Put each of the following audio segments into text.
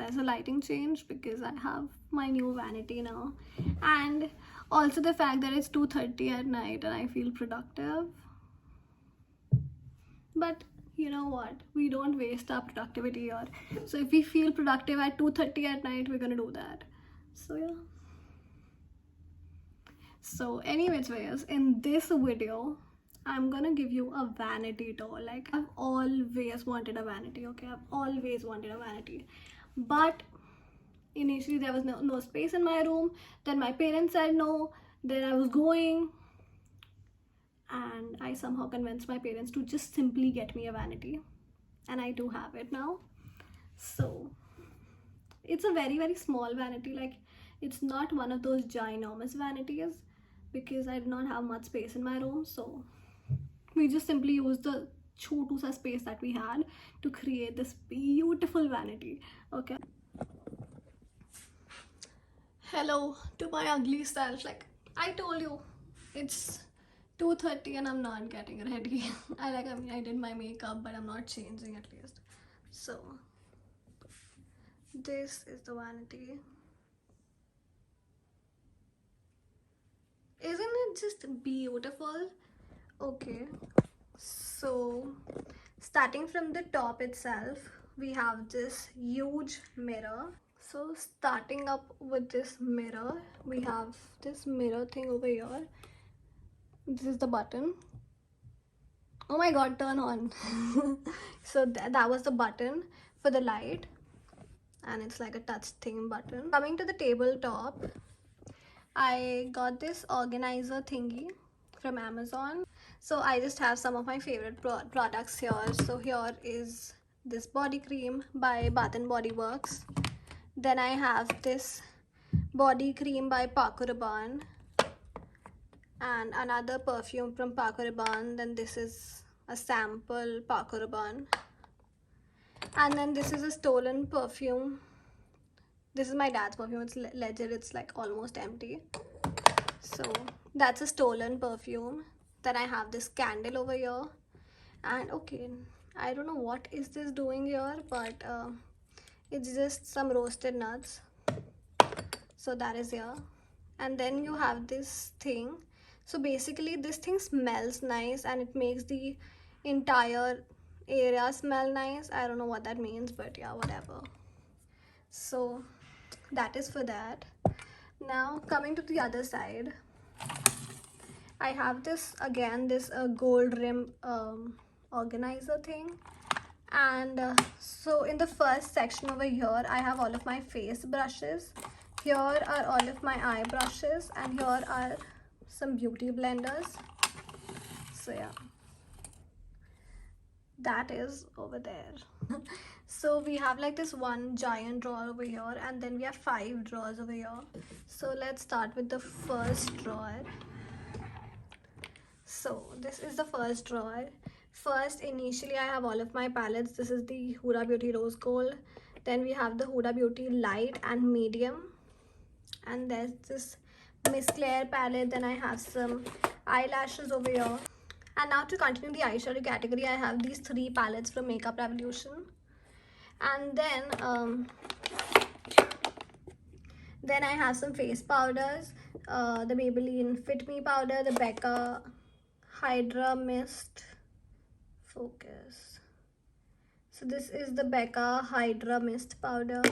there's a lighting change because I have my new vanity now, and also the fact that it's 2:30 at night and I feel productive. But you know what, we don't waste our productivity here. So if we feel productive at 2:30 at night, we're gonna do that. So yeah. So anyways, in this video I'm gonna give you a vanity tour. Like, I've always wanted a vanity, okay? I've always wanted a vanity, but initially there was no space in my room. Then my parents said no. Then I was going, and I somehow convinced my parents to just simply get me a vanity, and I do have it now. So it's a very, very small vanity. Like, it's not one of those ginormous vanities because I did not have much space in my room. So we just simply used the chotu sa space that we had to create this beautiful vanity, okay? Hello to my ugly self. Like, I told you, it's 2:30 and I'm not getting ready. I did my makeup, but I'm not changing at least. So this is the vanity. Isn't it just beautiful? Okay, so starting from the top itself, we have this huge mirror. So starting up with this mirror, we have this mirror thing over here. This is the button. Oh my god, turn on. So that was the button for the light, and it's like a touch thing button. Coming to the tabletop, I got this organizer thingy from Amazon. So I just have some of my favorite products here. So here is this body cream by Bath and Body Works. Then I have this body cream by Paco Rabanne, and another perfume from Paco Rabanne. Then this is a sample Paco Rabanne, and then this is a stolen perfume. This is my dad's perfume. It's legit, it's like almost empty. So that's a stolen perfume. Then I have this candle over here, and okay, I don't know what is this doing here, but it's just some roasted nuts. So that is here. And then you have this thing. So basically this thing smells nice and it makes the entire area smell nice. I don't know what that means, but yeah, whatever. So that is for that. Now coming to the other side, I have this again, this gold rim organizer thing. And so in the first section over here, I have all of my face brushes. Here are all of my eye brushes, and here are some beauty blenders. So yeah, that is over there. So we have like this one giant drawer over here, and then we have 5 drawers over here. So let's start with the first drawer. So this is the first drawer. First, initially I have all of my palettes. This is the Huda Beauty Rose Gold. Then we have the Huda Beauty Light and Medium. And there's this Miss Claire palette. Then I have some eyelashes over here. And now to continue the eyeshadow category, I have these 3 palettes from Makeup Revolution. And then I have some face powders. The Maybelline Fit Me powder, the Becca Hydra Mist. Focus. So this is the Becca Hydra Mist powder.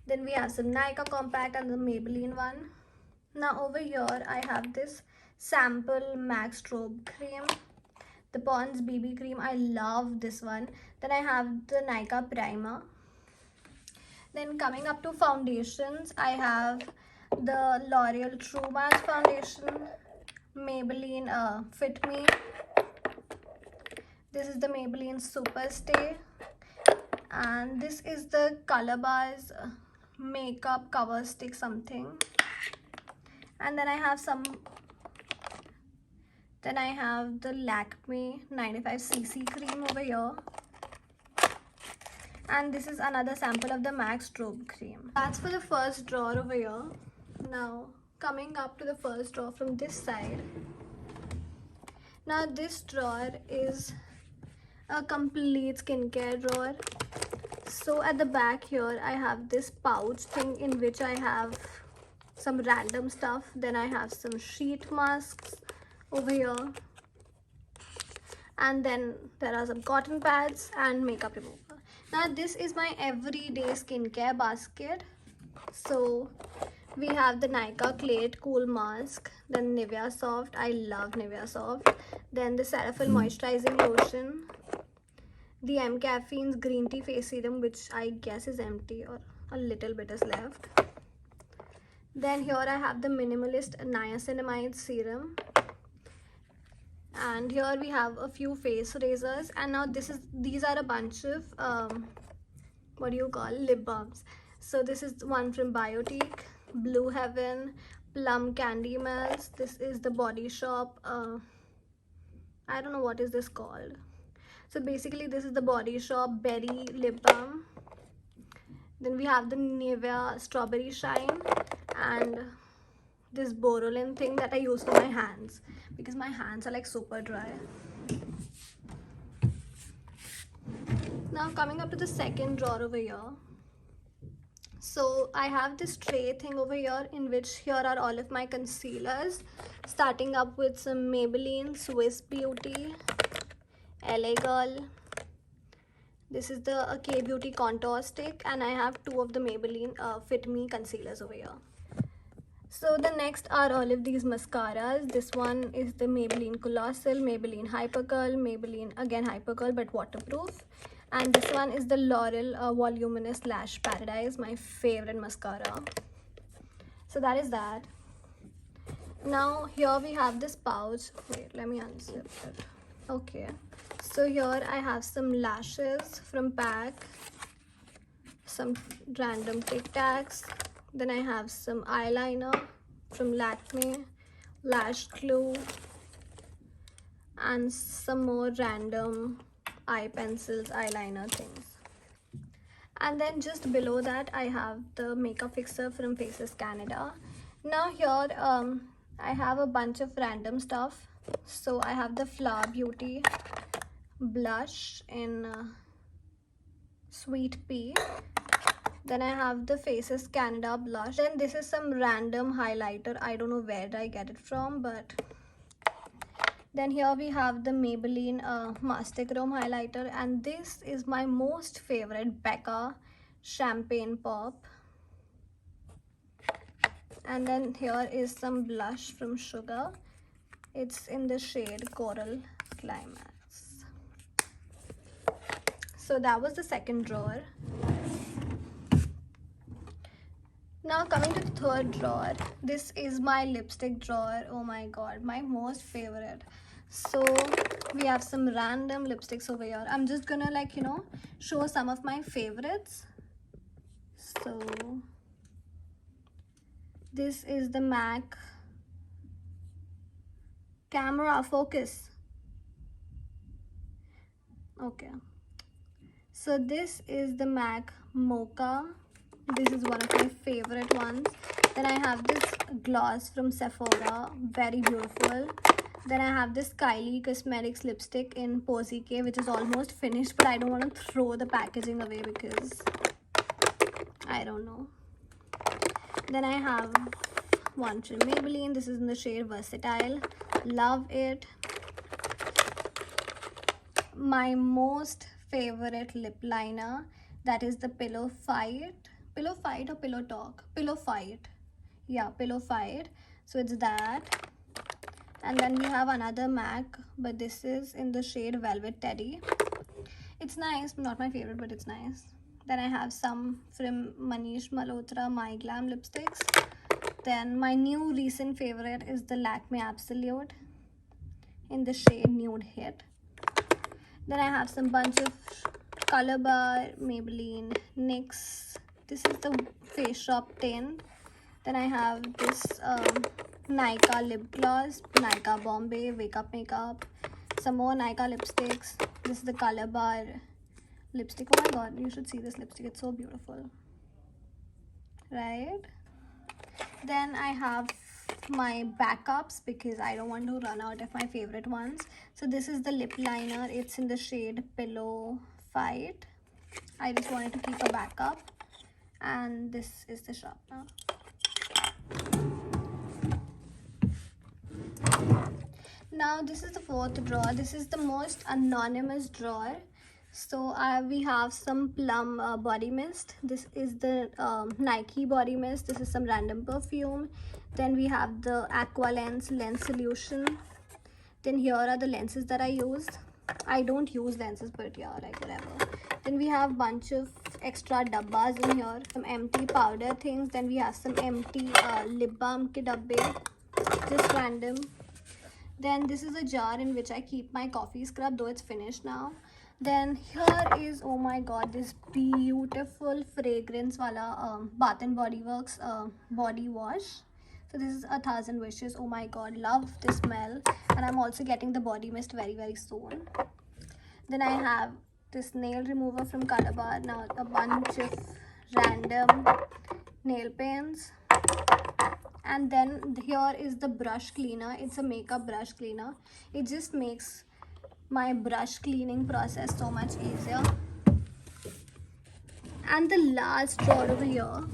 Then we have some Nykaa Compact and the Maybelline one. Now over here I have this sample MAC Strobe cream, the Pond's BB cream. I love this one. Then I have the Nykaa primer. Then coming up to foundations, I have the L'Oreal True Match foundation, Maybelline Fit Me. This is the Maybelline Superstay, and this is the Color Bars makeup cover stick something. And then I have the Lakme 95cc cream over here, and this is another sample of the MAC Strobe cream. That's for the first drawer over here. Now coming up to the first drawer from this side. Now this drawer is a complete skincare drawer. So at the back here I have this pouch thing in which I have some random stuff. Then I have some sheet masks over here, and then there are some cotton pads and makeup remover. Now this is my everyday skincare basket. So we have the Nykaa Clay Cool Mask, then Nivea Soft, I love Nivea Soft, then the Cetaphil Moisturizing Lotion, the M Caffeine's Green Tea Face Serum, which I guess is empty or a little bit is left. Then here I have the Minimalist Niacinamide Serum, and here we have a few face razors. And now these are a bunch of what do you call, lip balms. So this is one from Biotique, Blue Heaven, Plum Candy Melts. This is the Body Shop, I don't know what is this called. So basically this is the Body Shop Berry Lip Balm. Then we have the Nivea Strawberry Shine, and this Borolin thing that I use for my hands because my hands are like super dry. Now coming up to the second drawer over here. So I have this tray thing over here in which here are all of my concealers, starting up with some Maybelline Swiss Beauty, LA Girl. This is the K-Beauty Contour Stick, and I have two of the Maybelline Fit Me concealers over here. So the next are all of these mascaras. This one is the Maybelline Colossal, Maybelline Hypercurl, Maybelline again Hypercurl but waterproof. And this one is the L'Oreal Voluminous Lash Paradise, my favorite mascara. So that is that. Now here we have this pouch. Wait, let me unzip it. Okay. So here I have some lashes from PAC, some random Tic Tacs. Then I have some eyeliner from Lakme, lash glue, and some more random eye pencils, eyeliner things. And then just below that I have the makeup fixer from Faces Canada. Now here I have a bunch of random stuff. So I have the Flower Beauty blush in Sweet Pea. Then I have the Faces Canada blush. Then this is some random highlighter. I don't know where I get it from, but then here we have the Maybelline Mastic Chrome highlighter, and this is my most favorite Becca Champagne Pop. And then here is some blush from Sugar. It's in the shade Coral Climax. So that was the second drawer. Now coming to the third drawer, this is my lipstick drawer. Oh my god, my most favorite. So we have some random lipsticks over here. I'm just gonna show some of my favorites. So this is the MAC Camera Focus. Okay. So this is the MAC Mocha. This is one of my favorite ones. Then I have this gloss from Sephora, very beautiful. Then I have this Kylie Cosmetics lipstick in Posy K, which is almost finished, but I don't want to throw the packaging away because I don't know. Then I have one from Maybelline. This is in the shade Versatile. Love it. My most favorite lip liner, that is the Pillow Fight or Pillow Talk? Pillow Fight. Yeah, Pillow Fight. So it's that. And then we have another MAC, but this is in the shade Velvet Teddy. It's nice, not my favorite, but it's nice. Then I have some from Manish Malhotra My Glam lipsticks. Then my new recent favorite is the Lakme Absolute in the shade Nude Hit. Then I have some bunch of Color Bar, Maybelline, NYX. This is the Face Shop 10. Then I have this Nykaa lip gloss, Nykaa Bombay Wake Up Makeup, some more Nykaa lipsticks. This is the Color Bar lipstick. Oh my god, you should see this lipstick. It's so beautiful, right? Then I have my backups because I don't want to run out of my favorite ones. So this is the lip liner. It's in the shade Pillow Fight. I just wanted to keep a backup. And this is the sharpener. Now this is the fourth drawer. This is the most anonymous drawer. So we have some Plum body mist. This is the Nike body mist. This is some random perfume. Then we have the Aqualens lens solution. Then here are the lenses that I use. I don't use lenses, but yeah, like whatever. Then we have bunch of extra dabbas in here, some empty powder things. Then we have some empty lip balm ke dabbe, just random. Then this is a jar in which I keep my coffee scrub, though it's finished now. Then here is, oh my god, this beautiful fragrance wala Bath and Body Works body wash. So this is 1,000 Wishes. Oh my god, love the smell. And I'm also getting the body mist very soon. Then I have this nail remover from Kadabar. Now a bunch of random nail paints. And then here is the brush cleaner. It's a makeup brush cleaner. It just makes my brush cleaning process so much easier. And the last drawer over here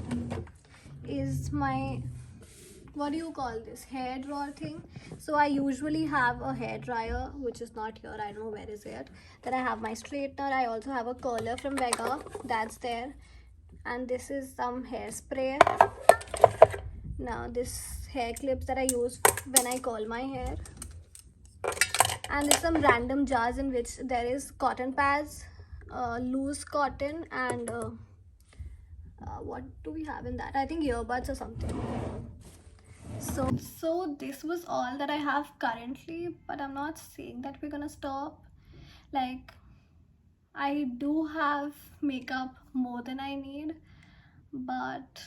is my, what do you call this, hair drawer thing. So I usually have a hair dryer, which is not here, I don't know where is it. Then I have my straightener. I also have a curler from Vega, that's there. And this is some hairspray. Now this hair clips that I use when I curl my hair. And there's some random jars in which there is cotton pads, loose cotton, and what do we have in that? I think earbuds or something. So this was all that I have currently, but I'm not saying that we're gonna stop. Like, I do have makeup more than I need, but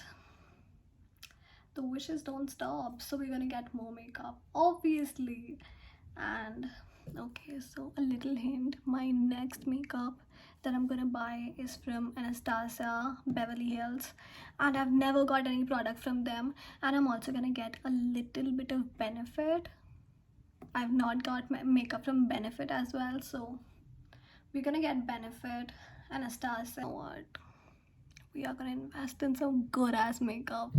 the wishes don't stop, so we're gonna get more makeup, obviously. And okay, so a little hint, my next makeup that I'm gonna buy is from Anastasia Beverly Hills, and I've never got any product from them. And I'm also gonna get a little bit of Benefit. I've not got my makeup from Benefit as well, so we're gonna get Benefit. Anastasia, what, we are gonna invest in some good ass makeup.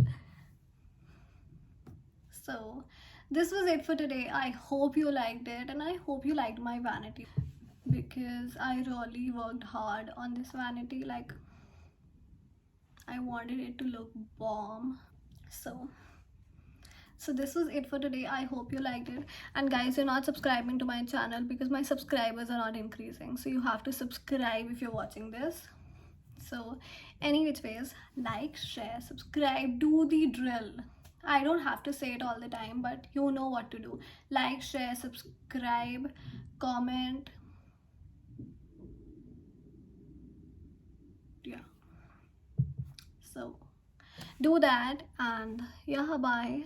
So this was it for today. I hope you liked it, and I hope you liked my vanity, because I really worked hard on this vanity. Like, I wanted it to look bomb. So this was it for today. I hope you liked it. And guys, you're not subscribing to my channel because my subscribers are not increasing, so you have to subscribe if you're watching this. So any which ways, like, share, subscribe, do the drill. I don't have to say it all the time, but you know what to do. Like, share, subscribe, comment. Yeah. So do that, and yeah, bye.